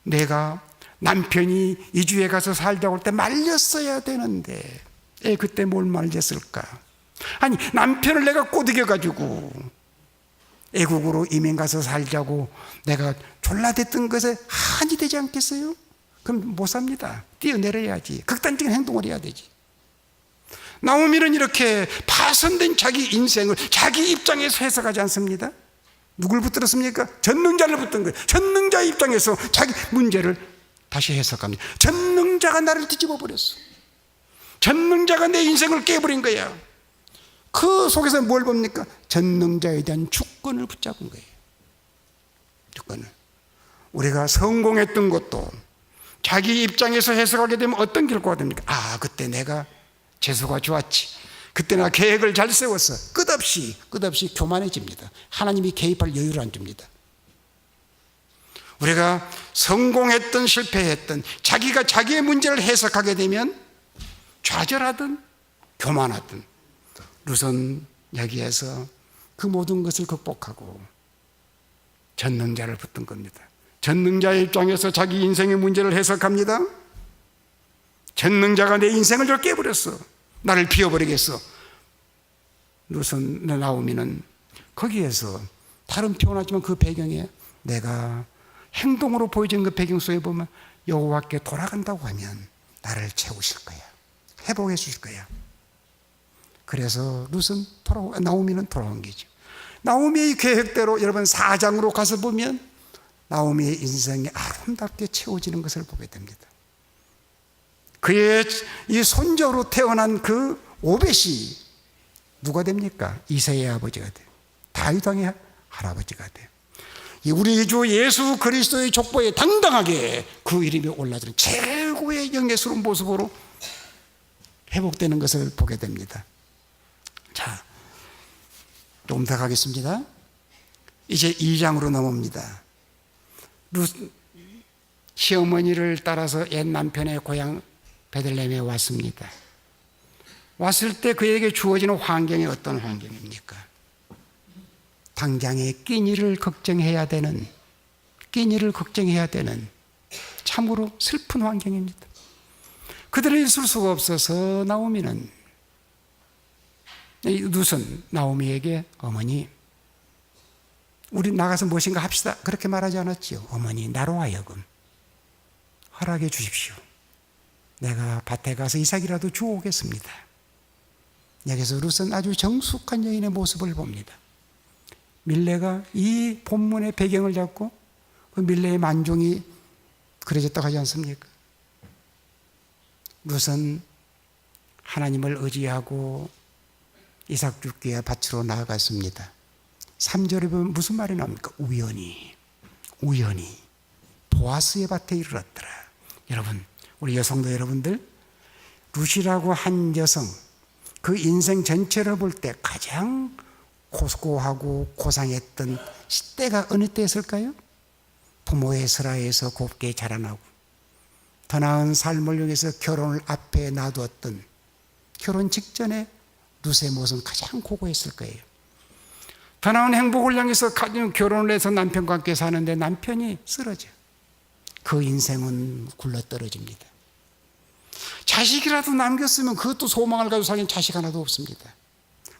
내가 남편이 이주에 가서 살자고 할 때 말렸어야 되는데 그때 뭘 말렸을까? 아니 남편을 내가 꼬드겨가지고 애국으로 이민 가서 살자고 내가 졸라댔던 것에 한이 되지 않겠어요? 그럼 못 삽니다. 뛰어내려야지. 극단적인 행동을 해야 되지. 나오미는 이렇게 파손된 자기 인생을 자기 입장에서 해석하지 않습니다. 누굴 붙들었습니까? 전능자를 붙든 거예요. 전능자의 입장에서 자기 문제를 다시 해석합니다. 전능자가 나를 뒤집어 버렸어. 전능자가 내 인생을 깨버린 거야. 그 속에서 뭘 봅니까? 전능자에 대한 주권을 붙잡은 거예요. 주권을. 우리가 성공했던 것도 자기 입장에서 해석하게 되면 어떤 결과가 됩니까? 그때 내가 재수가 좋았지. 그때 내가 계획을 잘 세웠어. 끝없이 교만해집니다. 하나님이 개입할 여유를 안 줍니다. 우리가 성공했든 실패했든 자기가 자기의 문제를 해석하게 되면 좌절하든 교만하든 우선 여기에서 그 모든 것을 극복하고 전능자를 붙든 겁니다. 전능자의 입장에서 자기 인생의 문제를 해석합니다. 전능자가 내 인생을 좀 깨버렸어. 나를 비워버리겠어. 우선 나오미는 거기에서 다른 표현하지만 그 배경에 내가 행동으로 보여진 그 배경 속에 보면 여호와께 돌아간다고 하면 나를 채우실 거야. 회복해 주실 거야. 그래서 나오미는 돌아온 거죠. 나오미의 계획대로 여러분 4장으로 가서 보면 나오미의 인생이 아름답게 채워지는 것을 보게 됩니다. 그의 이 손자로 태어난 그 오벳이 누가 됩니까? 이새의 아버지가 돼요. 다윗 왕의 할아버지가 돼요. 우리 주 예수 그리스도의 족보에 당당하게 그 이름이 올라드는 최고의 영예스러운 모습으로 회복되는 것을 보게 됩니다. 자, 조금 더 가겠습니다. 이제 2장으로 넘어옵니다. 시어머니를 따라서 옛 남편의 고향 베들레헴에 왔습니다. 왔을 때 그에게 주어지는 환경이 어떤 환경입니까? 당장에 끼니를 걱정해야 되는 참으로 슬픈 환경입니다. 그들은 있을 수가 없어서 나오미는 룻은 나오미에게 어머니 우리 나가서 무엇인가 합시다 그렇게 말하지 않았지요. 어머니 나로 하여금 허락해 주십시오. 내가 밭에 가서 이삭이라도 주워오겠습니다. 여기서 룻은 아주 정숙한 여인의 모습을 봅니다. 밀레가 이 본문의 배경을 잡고 그 밀레의 만종이 그려졌다고 하지 않습니까? 룻은 하나님을 의지하고 이삭 죽기 위해 밭으로 나아갔습니다. 3절에 보면 무슨 말이 나옵니까? 우연히 보아스의 밭에 이르렀더라. 여러분, 우리 여성도 여러분들, 룻이라고 한 여성 그 인생 전체를 볼 때 가장 고고하고 고상했던 시대가 어느 때였을까요? 부모의 슬하에서 곱게 자라나고 더 나은 삶을 위해서 결혼을 앞에 놔두었던 결혼 직전에 룻의 모습은 가장 고고했을 거예요. 더 나은 행복을 향해서 결혼을 해서 남편과 함께 사는데 남편이 쓰러져. 그 인생은 굴러떨어집니다. 자식이라도 남겼으면 그것도 소망을 가지고 사는 자식 하나도 없습니다.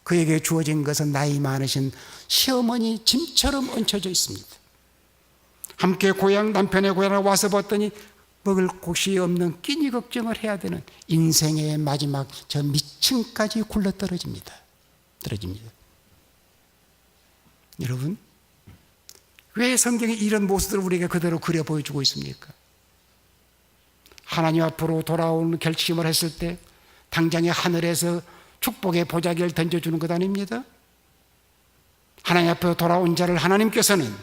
그에게 주어진 것은 나이 많으신 시어머니 짐처럼 얹혀져 있습니다. 함께 남편의 고향에 와서 봤더니 먹을 곳이 없는 끼니 걱정을 해야 되는 인생의 마지막 저 밑층까지 굴러떨어집니다. 여러분, 왜 성경이 이런 모습들을 우리에게 그대로 그려 보여주고 있습니까? 하나님 앞으로 돌아오는 결심을 했을 때 당장에 하늘에서 축복의 보자기를 던져주는 것 아닙니다. 하나님 앞에 돌아온 자를 하나님께서는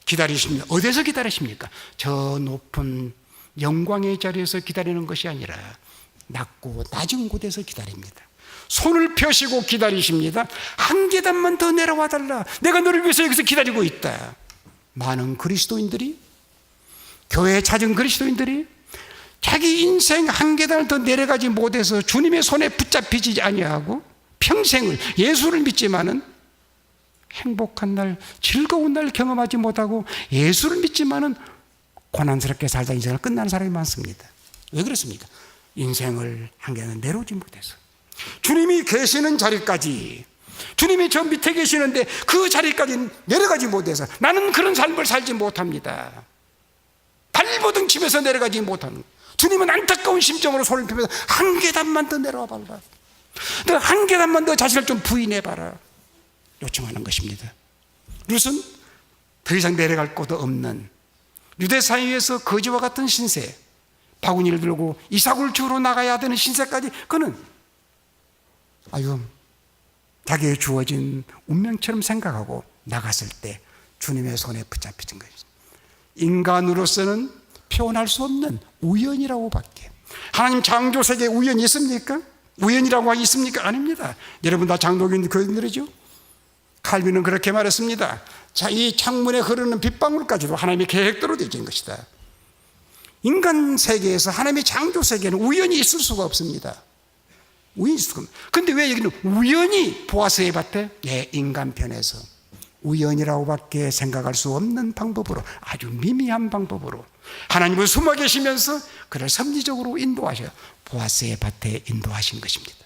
기다리십니다. 어디서 기다리십니까? 저 높은 영광의 자리에서 기다리는 것이 아니라 낮고 낮은 곳에서 기다립니다. 손을 펴시고 기다리십니다. 한 계단만 더 내려와 달라. 내가 너를 위해서 여기서 기다리고 있다. 많은 그리스도인들이, 교회에 찾은 그리스도인들이 자기 인생 한 계단을 더 내려가지 못해서 주님의 손에 붙잡히지 아니하고 평생을 예수를 믿지만은 행복한 날, 즐거운 날 경험하지 못하고 예수를 믿지만은 고난스럽게 살다 인생을 끝나는 사람이 많습니다. 왜 그렇습니까? 인생을 한 계단 내려오지 못해서 주님이 계시는 자리까지, 주님이 저 밑에 계시는데 그 자리까지 내려가지 못해서 나는 그런 삶을 살지 못합니다. 발버둥 치면서 내려가지 못하는 거예요. 주님은 안타까운 심정으로 손을 펴면서 한 계단만 더 내려와 봐라. 너 한 계단만 더 자신을 좀 부인해 봐라. 요청하는 것입니다. 룻은 더 이상 내려갈 곳도 없는 유대 사회에서 거지와 같은 신세, 바구니를 들고 이삭을 주우러 나가야 되는 신세까지 그는 아유 자기의 주어진 운명처럼 생각하고 나갔을 때 주님의 손에 붙잡히는 것입니다. 인간으로서는 표현할 수 없는 우연이라고 밖에. 하나님 창조세계에 우연이 있습니까? 우연이라고 있습니까? 아닙니다. 여러분 다 장로교인 교인들이죠. 칼빈은 그렇게 말했습니다. 자, 이 창문에 흐르는 빗방울까지도 하나님의 계획대로 되어진 것이다. 인간 세계에서 하나님의 창조 세계는 우연이 있을 수가 없습니다. 우연이 있을 수가 없습니다. 그런데 왜 여기는 우연히 보아스의 밭에 인간 편에서 우연이라고 밖에 생각할 수 없는 방법으로, 아주 미미한 방법으로 하나님을 숨어 계시면서 그를 섭리적으로 인도하셔 보아스의 밭에 인도하신 것입니다.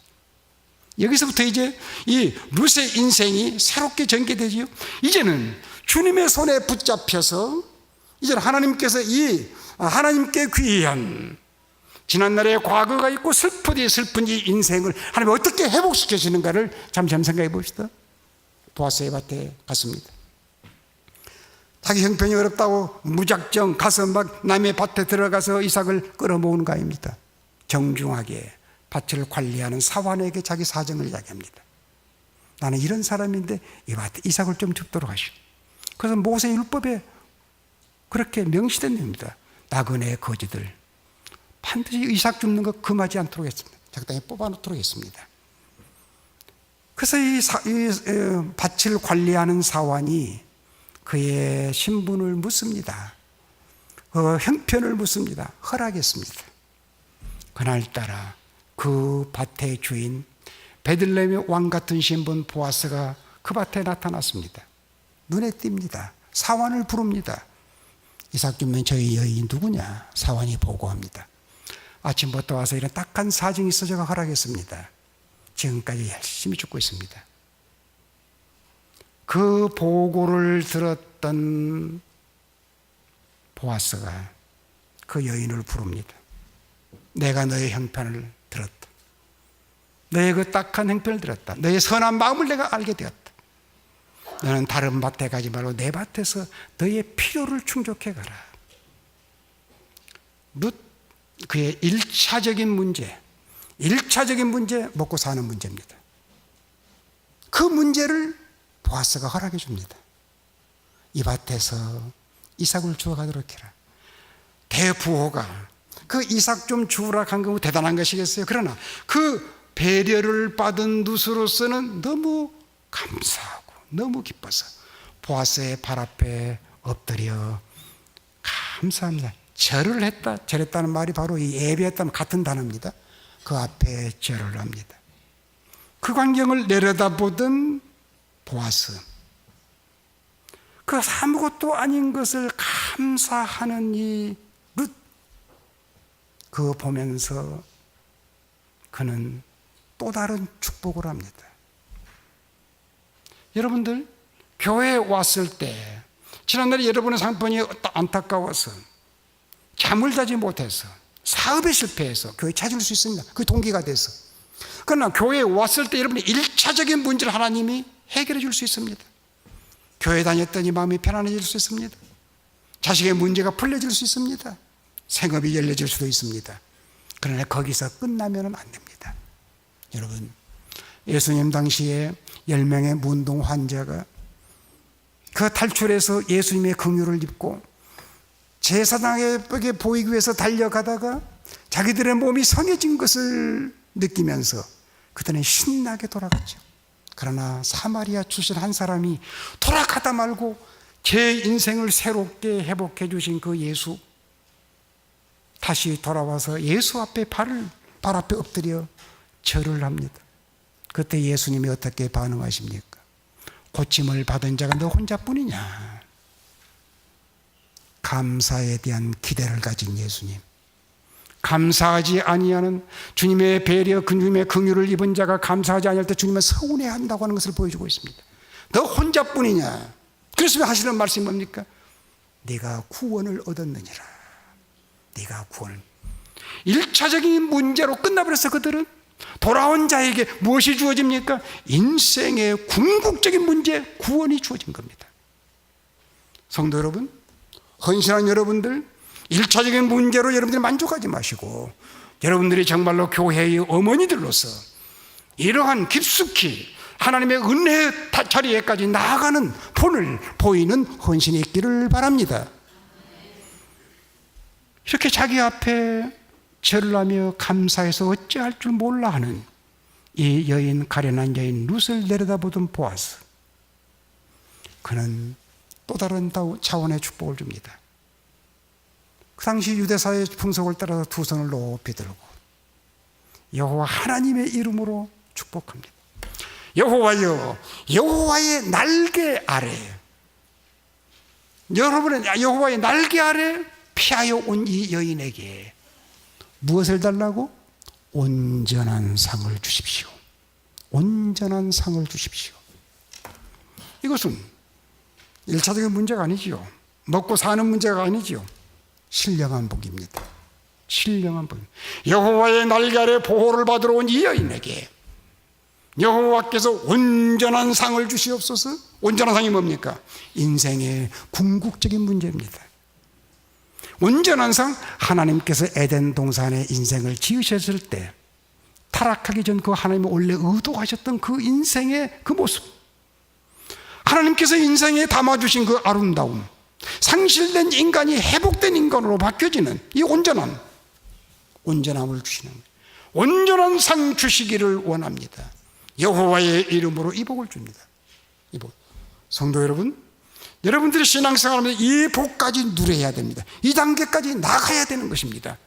여기서부터 이제 이 룻의 인생이 새롭게 전개되지요. 이제는 주님의 손에 붙잡혀서 이제는 하나님께서 이 하나님께 귀한 지난날의 과거가 있고 슬프디 슬픈 이 인생을 하나님 어떻게 회복시켜주는가를 잠시 한번 생각해 봅시다. 보아스의 밭에 갔습니다. 자기 형편이 어렵다고 무작정 가서 막 남의 밭에 들어가서 이삭을 끌어모으는 거 아닙니다. 정중하게 밭을 관리하는 사환에게 자기 사정을 이야기합니다. 나는 이런 사람인데 이 밭에 이삭을 좀 줍도록 하시오. 그래서 모세 율법에 그렇게 명시된 겁니다. 나그네 거지들 반드시 이삭 줍는 거 금하지 않도록 했습니다. 적당히 뽑아놓도록 했습니다. 그래서 이 밭을 관리하는 사환이 그의 신분을 묻습니다. 형편을 묻습니다. 허락했습니다. 그날따라 그 밭의 주인 베들레헴의 왕 같은 신분 보아스가 그 밭에 나타났습니다. 눈에 띕니다. 사환을 부릅니다. 이삭 주면 저희 여인 누구냐? 사환이 보고합니다. 아침부터 와서 이런 딱한 사정이 있어 제가 허락했습니다. 지금까지 열심히 죽고 있습니다. 그 보고를 들었던 보아스가 그 여인을 부릅니다. 내가 너의 형편을 들었다. 너의 그 딱한 형편을 들었다. 너의 선한 마음을 내가 알게 되었다. 너는 다른 밭에 가지 말고 내 밭에서 너의 필요를 충족해 가라. 룻 그의 1차적인 문제 먹고 사는 문제입니다. 그 문제를 보아스가 허락해 줍니다. 이 밭에서 이삭을 주워가도록 해라. 대부호가 그 이삭 좀 주우라 한 거 대단한 것이겠어요. 그러나 그 배려를 받은 룻으로서는 너무 감사하고 너무 기뻐서 보아스의 발 앞에 엎드려 감사합니다. 절했다는 말이 바로 이 예배했다는 같은 단어입니다. 그 앞에 절을 합니다. 그 광경을 내려다보던 보아스, 그 아무것도 아닌 것을 감사하는 이 룻, 그거 보면서 그는 또 다른 축복을 합니다. 여러분들 교회에 왔을 때 지난날에 여러분의 상편이 안타까워서 잠을 자지 못해서 사업에 실패해서 교회 찾을 수 있습니다. 그 동기가 돼서. 그러나 교회에 왔을 때 여러분의 1차적인 문제를 하나님이 해결해 줄 수 있습니다. 교회 다녔더니 마음이 편안해질 수 있습니다. 자식의 문제가 풀려질 수 있습니다. 생업이 열려질 수도 있습니다. 그러나 거기서 끝나면 안 됩니다. 여러분, 예수님 당시에 10명의 문둥 환자가 그 탈출해서 예수님의 긍휼을 입고 제사장에게 보이기 위해서 달려가다가 자기들의 몸이 성해진 것을 느끼면서 그들은 신나게 돌아갔죠. 그러나 사마리아 출신 한 사람이 돌아가다 말고 제 인생을 새롭게 회복해 주신 그 예수, 다시 돌아와서 예수 앞에 발 앞에 엎드려 절을 합니다. 그때 예수님이 어떻게 반응하십니까? 고침을 받은 자가 너 혼자뿐이냐? 감사에 대한 기대를 가진 예수님, 감사하지 아니하는 주님의 배려, 주님의 긍휼을 입은 자가 감사하지 아니할 때 주님은 서운해한다고 하는 것을 보여주고 있습니다. 너 혼자뿐이냐? 그래서 하시는 말씀이 뭡니까? 네가 구원을 얻었느니라. 네가 구원을. 1차적인 문제로 끝나버려서 그들은 돌아온 자에게 무엇이 주어집니까? 인생의 궁극적인 문제, 구원이 주어진 겁니다. 성도 여러분, 헌신한 여러분들, 1차적인 문제로 여러분들이 만족하지 마시고 여러분들이 정말로 교회의 어머니들로서 이러한 깊숙이 하나님의 은혜 자리에까지 나아가는 본을 보이는 헌신이 있기를 바랍니다. 이렇게 자기 앞에 절을 하며 감사해서 어찌할 줄 몰라 하는 이 여인, 가련한 여인 룻을 내려다보던 보아스, 그는 또 다른 차원의 축복을 줍니다. 그 당시 유대사의 풍속을 따라서 두 손을 높이 들고 여호와 하나님의 이름으로 축복합니다. 여호와여, 여호와의 날개 아래, 여러분은 여호와의 날개 아래 피하여 온 이 여인에게 무엇을 달라고? 온전한 상을 주십시오. 온전한 상을 주십시오. 이것은 1차적인 문제가 아니지요. 먹고 사는 문제가 아니지요. 신령한 복입니다. 신령한 복. 여호와의 날개 아래 보호를 받으러 온 이 여인에게 여호와께서 온전한 상을 주시옵소서. 온전한 상이 뭡니까? 인생의 궁극적인 문제입니다. 온전한 상, 하나님께서 에덴 동산에 인생을 지으셨을 때 타락하기 전 그 하나님이 원래 의도하셨던 그 인생의 그 모습, 하나님께서 인생에 담아주신 그 아름다움, 상실된 인간이 회복된 인간으로 바뀌어지는 이 온전함을 주시는 거예요. 온전한 상 주시기를 원합니다. 여호와의 이름으로 이 복을 줍니다. 이 복. 성도 여러분, 여러분들이 신앙생활하면서 이 복까지 누려야 됩니다. 이 단계까지 나가야 되는 것입니다.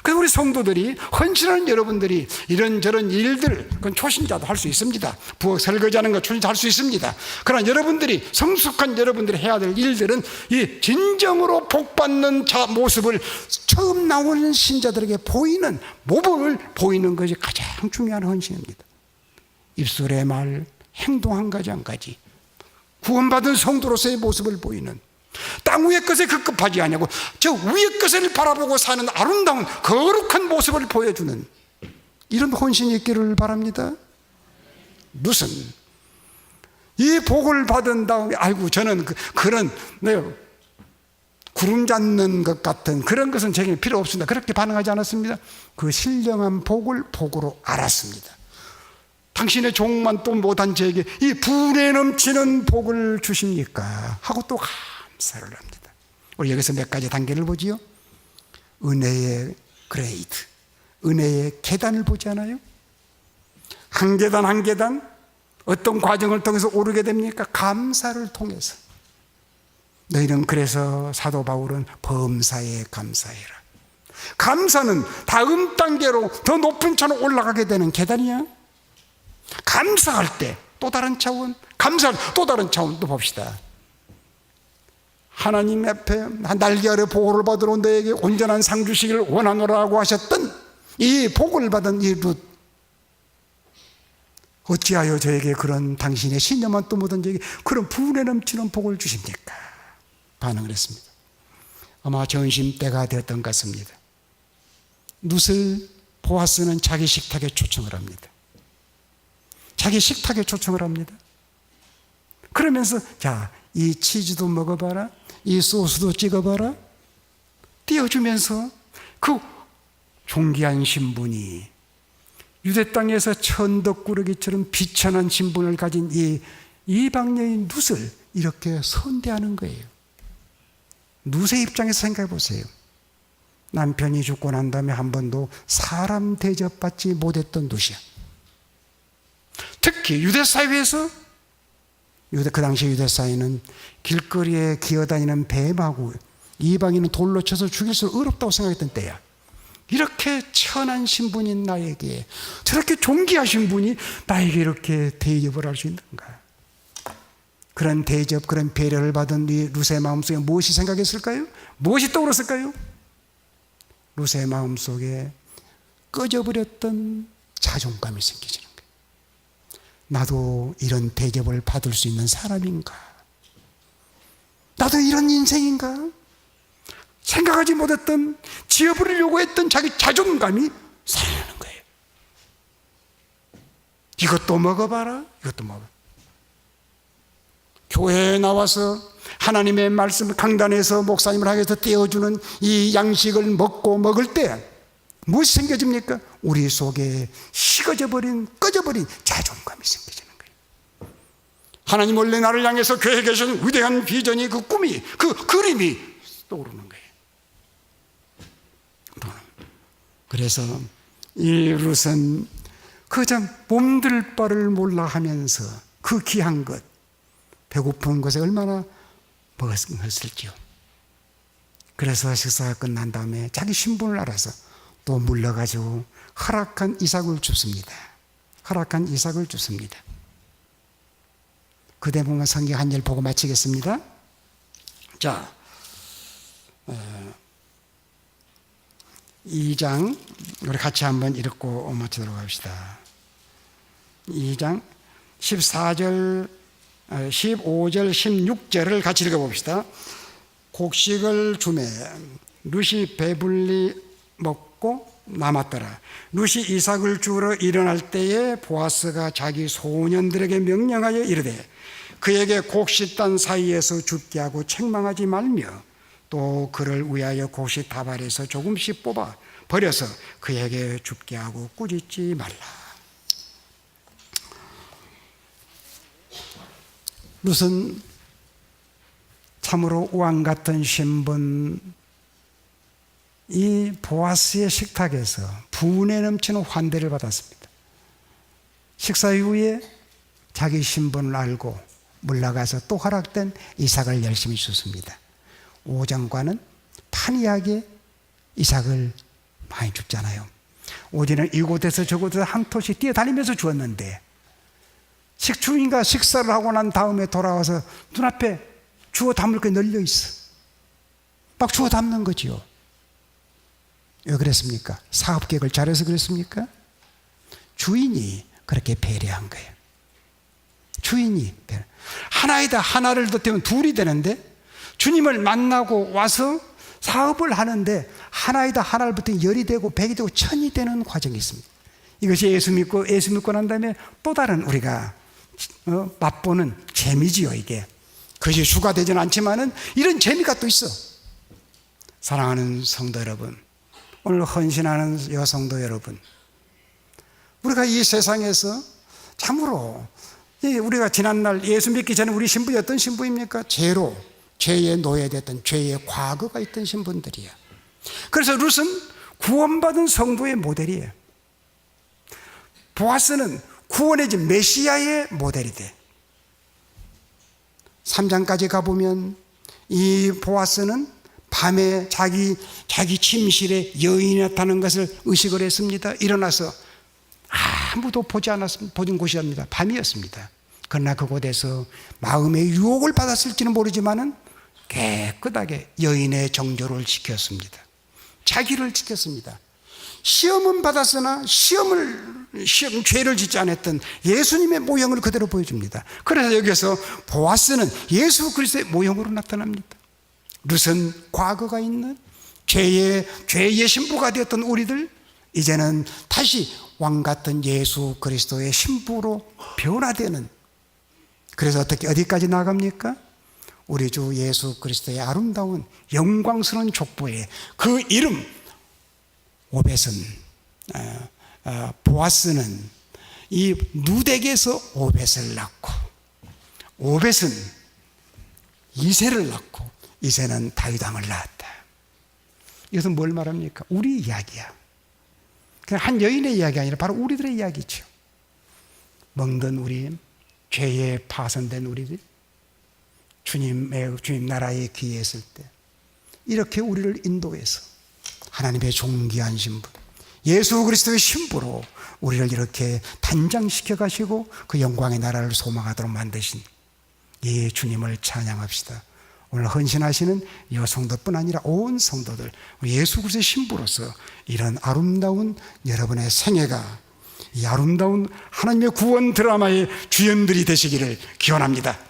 그래서 우리 성도들이, 헌신하는 여러분들이 이런저런 일들, 그건 초신자도 할 수 있습니다. 부엌 설거지하는 거 초신자 할 수 있습니다. 그러나 여러분들이, 성숙한 여러분들이 해야 될 일들은 이 진정으로 복받는 모습을 처음 나오는 신자들에게 보이는 모범을 보이는 것이 가장 중요한 헌신입니다. 입술의 말, 행동 한 가지 한 가지, 구원받은 성도로서의 모습을 보이는, 땅 위의 것에 급급하지 아니하고 저 위의 것을 바라보고 사는 아름다운 거룩한 모습을 보여주는 이런 헌신이 있기를 바랍니다. 무슨 이 복을 받은 다음에 아이고 저는 그런 구름 잡는 것 같은 그런 것은 제게 필요 없습니다, 그렇게 반응하지 않았습니다. 그 신령한 복을 복으로 알았습니다. 당신의 종만 또 못한 저에게 이 분에 넘치는 복을 주십니까 하고 또 감사를 합니다. 우리 여기서 몇 가지 단계를 보지요. 은혜의 그레이드, 은혜의 계단을 보지 않아요? 한 계단 한 계단 어떤 과정을 통해서 오르게 됩니까? 감사를 통해서. 너희는 그래서 사도 바울은 범사에 감사해라. 감사는 다음 단계로 더 높은 차로 올라가게 되는 계단이야. 감사할 때 또 다른 차원, 감사할 때 또 다른 차원 또 봅시다. 하나님 앞에 날개 아래 보호를 받으러 너에게 온전한 상 주시기를 원하노라고 하셨던 이 복을 받은 이 룻, 어찌하여 저에게 그런 당신의 신념만 또 못한 저에게 그런 분에 넘치는 복을 주십니까? 반응을 했습니다. 아마 전심 때가 되었던 것 같습니다. 룻을 보아스는 자기 식탁에 초청을 합니다. 자기 식탁에 초청을 합니다. 그러면서 자, 이 치즈도 먹어봐라, 이 소스도 찍어봐라, 띄워주면서 그 존귀한 신분이 유대 땅에서 천덕꾸러기처럼 비천한 신분을 가진 이 이방여인 룻을 이렇게 선대하는 거예요. 룻의 입장에서 생각해 보세요. 남편이 죽고 난 다음에 한 번도 사람 대접받지 못했던 룻이야. 특히 유대 사회에서, 그 당시 유대 사회는 길거리에 기어다니는 뱀하고 이방인은 돌로 쳐서 죽일 수 어렵다고 생각했던 때야. 이렇게 천한 신분인 나에게, 저렇게 존귀하신 분이 나에게 이렇게 대접을 할 수 있는가? 그런 대접, 그런 배려를 받은 이 룻의 마음속에 무엇이 생각했을까요? 무엇이 떠올랐을까요? 룻의 마음속에 꺼져버렸던 자존감이 생기지는 거예요. 나도 이런 대접을 받을 수 있는 사람인가? 나도 이런 인생인가? 생각하지 못했던, 지어버리려고 했던 자기 자존감이 살아나는 거예요. 이것도 먹어봐라, 이것도 먹어. 교회에 나와서 하나님의 말씀 강단에서 목사님을 하면서 떼어주는 이 양식을 먹고 먹을 때 무엇이 생겨집니까? 우리 속에 식어져 버린, 꺼져버린 자존감이 생겨지는 거예요. 하나님 원래 나를 향해서 교회에 계신 위대한 비전이, 그 꿈이, 그 그림이 떠오르는 거예요. 그래서 이 룻은 그저 몸들 바를 몰라 하면서 그 귀한 것, 배고픈 것에 얼마나 먹었을지요. 그래서 식사가 끝난 다음에 자기 신분을 알아서 또 물러가지고 허락한 이삭을 줍습니다. 허락한 이삭을 줍습니다. 그 대목은 성경 한 절 보고 마치겠습니다. 자, 2장 우리 같이 한번 읽고 마치도록 합시다. 2장 14절, 15절, 16절을 같이 읽어봅시다. 곡식을 주매 룻이 배불리 먹고 남았더라. 룻이 이삭을 주우러 일어날 때에 보아스가 자기 소년들에게 명령하여 이르되 그에게 곡식 단 사이에서 죽게 하고 책망하지 말며 또 그를 위하여 곡식 다발에서 조금씩 뽑아 버려서 그에게 줍게 하고 꾸짖지 말라. 룻은 참으로 왕 같은 신분, 이 보아스의 식탁에서 분에 넘치는 환대를 받았습니다. 식사 이후에 자기 신분을 알고 물러가서 또 허락된 이삭을 열심히 줍습니다. 5장과는 판이하게 이삭을 많이 줍잖아요. 오지는 이곳에서 저곳에서 한 토씩 뛰어다니면서 주었는데 식주인과 식사를 하고 난 다음에 돌아와서 눈앞에 주워 담을 게 널려 있어. 막 주워 담는 거지요. 왜 그랬습니까? 사업 계획을 잘해서 그랬습니까? 주인이 그렇게 배려한 거예요. 주인이 하나이다 하나를 덧대면 둘이 되는데, 주님을 만나고 와서 사업을 하는데 하나이다 하나를 덧대면 10이 되고 100이 되고 1000이 되는 과정이 있습니다. 이것이 예수 믿고 난 다음에 또 다른 우리가 맛보는 재미지요. 이게 그것이 주가 되지는 않지만은 이런 재미가 또 있어. 사랑하는 성도 여러분, 오늘 헌신하는 여성도 여러분, 우리가 이 세상에서 참으로 우리가 지난날 예수 믿기 전에 우리 신분이 어떤 신분입니까? 죄에 노예됐던, 죄의 과거가 있던 신분들이야. 그래서 룻은 구원받은 성도의 모델이에요. 보아스는 구원의 집 메시아의 모델이 돼. 3장까지 가보면 이 보아스는 밤에 자기 침실에 여인이 나타나는 것을 의식을 했습니다. 일어나서 아무도 보진 곳이었습니다. 밤이었습니다. 그러나 그곳에서 마음의 유혹을 받았을지는 모르지만은 깨끗하게 여인의 정조를 지켰습니다. 자기를 지켰습니다. 시험은 받았으나 죄를 짓지 않았던 예수님의 모형을 그대로 보여줍니다. 그래서 여기서 보아스는 예수 그리스도의 모형으로 나타납니다. 룻은 과거가 있는 죄의 신부가 되었던 우리들, 이제는 다시 왕 같은 예수 그리스도의 신부로 변화되는, 그래서 어디까지 나갑니까? 우리 주 예수 그리스도의 아름다운 영광스러운 족보에 그 이름 오벳은, 보아스는 이 룻에게서 오벳을 낳고, 오벳은 이새를 낳고, 이새는 다윗 왕을 낳았다. 이것은 뭘 말합니까? 우리 이야기야. 그냥 한 여인의 이야기 아니라 바로 우리들의 이야기죠. 멍든 우리, 죄에 파손된 우리들, 주님 나라에 귀했을 때 이렇게 우리를 인도해서 하나님의 존귀한 신분, 예수 그리스도의 신부로 우리를 이렇게 단장시켜 가시고 그 영광의 나라를 소망하도록 만드신 이 주님을 찬양합시다. 오늘 헌신하시는 여성도뿐 아니라 온 성도들, 예수 그리스도의 신부로서 이런 아름다운 여러분의 생애가 이 아름다운 하나님의 구원 드라마의 주연들이 되시기를 기원합니다.